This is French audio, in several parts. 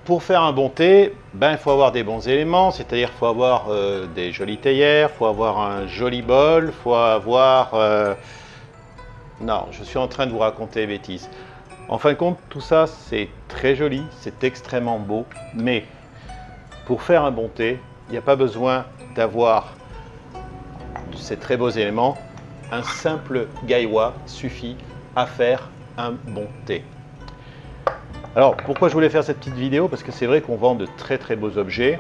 Pour faire un bon thé, il faut avoir des bons éléments, c'est-à-dire il faut avoir des jolies théières, il faut avoir un joli bol, il faut avoir... Non, je suis en train de vous raconter des bêtises. En fin de compte, tout ça, c'est très joli, c'est extrêmement beau, mais pour faire un bon thé, il n'y a pas besoin d'avoir ces très beaux éléments. Un simple gaiwa suffit à faire un bon thé. Alors, pourquoi je voulais faire cette petite vidéo? Parce que c'est vrai qu'on vend de très très beaux objets,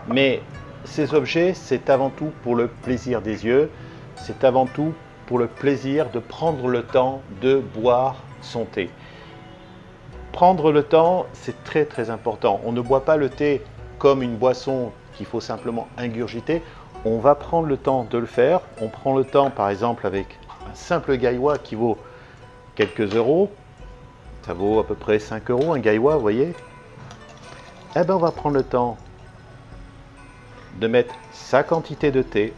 mais ces objets, c'est avant tout pour le plaisir des yeux, c'est avant tout pour le plaisir de prendre le temps de boire son thé. Prendre le temps, c'est très très important. On ne boit pas le thé comme une boisson qu'il faut simplement ingurgiter. On va prendre le temps de le faire. On prend le temps, par exemple, avec un simple gaiwa qui vaut quelques euros. Ça vaut à peu près 5 euros un gaiwa, vous voyez. Eh bien, on va prendre le temps de mettre sa quantité de thé.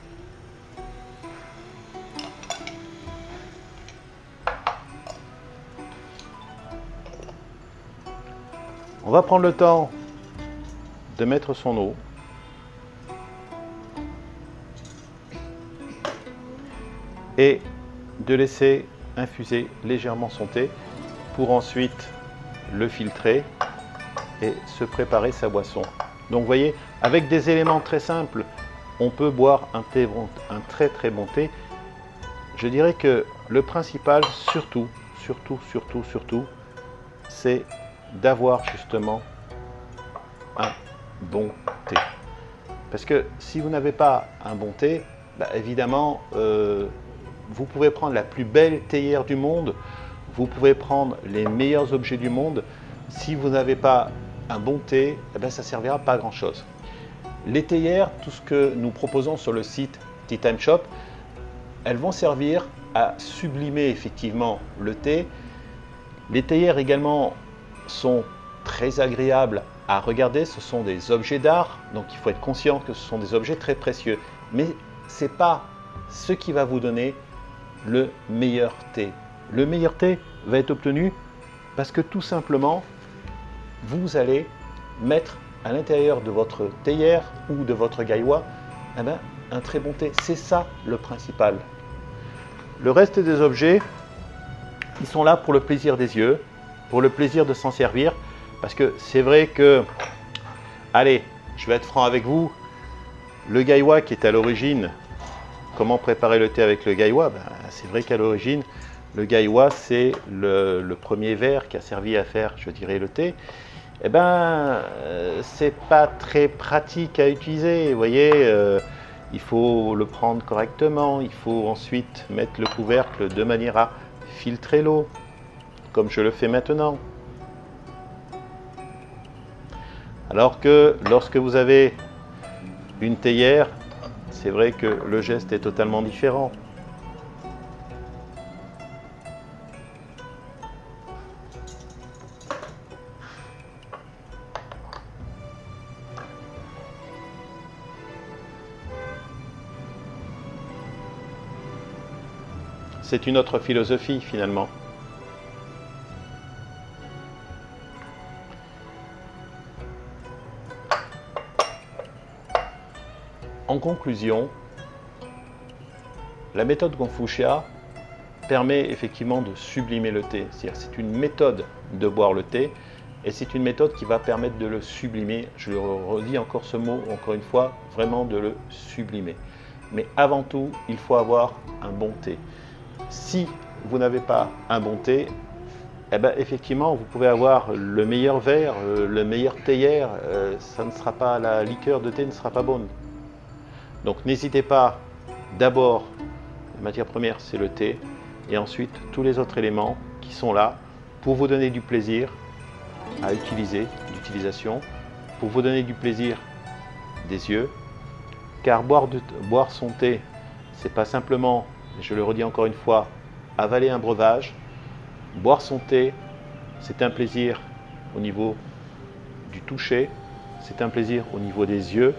On va prendre le temps de mettre son eau. Et de laisser infuser légèrement son thé pour ensuite le filtrer et se préparer sa boisson. Donc vous voyez, avec des éléments très simples, on peut boire un très très bon thé. Je dirais que le principal, surtout, c'est d'avoir justement un bon thé. Parce que si vous n'avez pas un bon thé, évidemment, vous pouvez prendre la plus belle théière du monde, vous pouvez prendre les meilleurs objets du monde. Si vous n'avez pas un bon thé, ça ne servira pas à grand chose. Les théières, tout ce que nous proposons sur le site Tea Time Shop, elles vont servir à sublimer effectivement le thé. Les théières également sont très agréables à regarder, ce sont des objets d'art, donc il faut être conscient que ce sont des objets très précieux. Mais ce n'est pas ce qui va vous donner le meilleur thé. Le meilleur thé va être obtenu parce que tout simplement, vous allez mettre à l'intérieur de votre théière ou de votre gaiwa un très bon thé. C'est ça le principal. Le reste des objets, ils sont là pour le plaisir des yeux, pour le plaisir de s'en servir. Parce que c'est vrai que, allez, je vais être franc avec vous, le gaiwa qui est à l'origine, comment préparer le thé avec le gaiwa? C'est vrai qu'à l'origine, le gaiwa, c'est le premier verre qui a servi à faire, je dirais, le thé. C'est pas très pratique à utiliser, vous voyez, il faut le prendre correctement, il faut ensuite mettre le couvercle de manière à filtrer l'eau, comme je le fais maintenant. Alors que lorsque vous avez une théière, c'est vrai que le geste est totalement différent. C'est une autre philosophie finalement. En conclusion, la méthode Gonfushia permet effectivement de sublimer le thé. C'est une méthode de boire le thé et c'est une méthode qui va permettre de le sublimer. Je redis encore ce mot, encore une fois, vraiment de le sublimer. Mais avant tout, il faut avoir un bon thé. Si vous n'avez pas un bon thé, effectivement, vous pouvez avoir le meilleur verre, le meilleur théière, ça ne sera pas, la liqueur de thé ne sera pas bonne. Donc n'hésitez pas, d'abord, la matière première c'est le thé, et ensuite tous les autres éléments qui sont là pour vous donner du plaisir à utiliser, d'utilisation, pour vous donner du plaisir des yeux, car boire son thé, c'est pas simplement, je le redis encore une fois, avaler un breuvage. Boire son thé, c'est un plaisir au niveau du toucher, c'est un plaisir au niveau des yeux,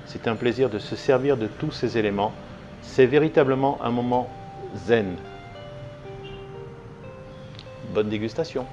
c'est un plaisir de se servir de tous ces éléments. C'est véritablement un moment zen. Bonne dégustation.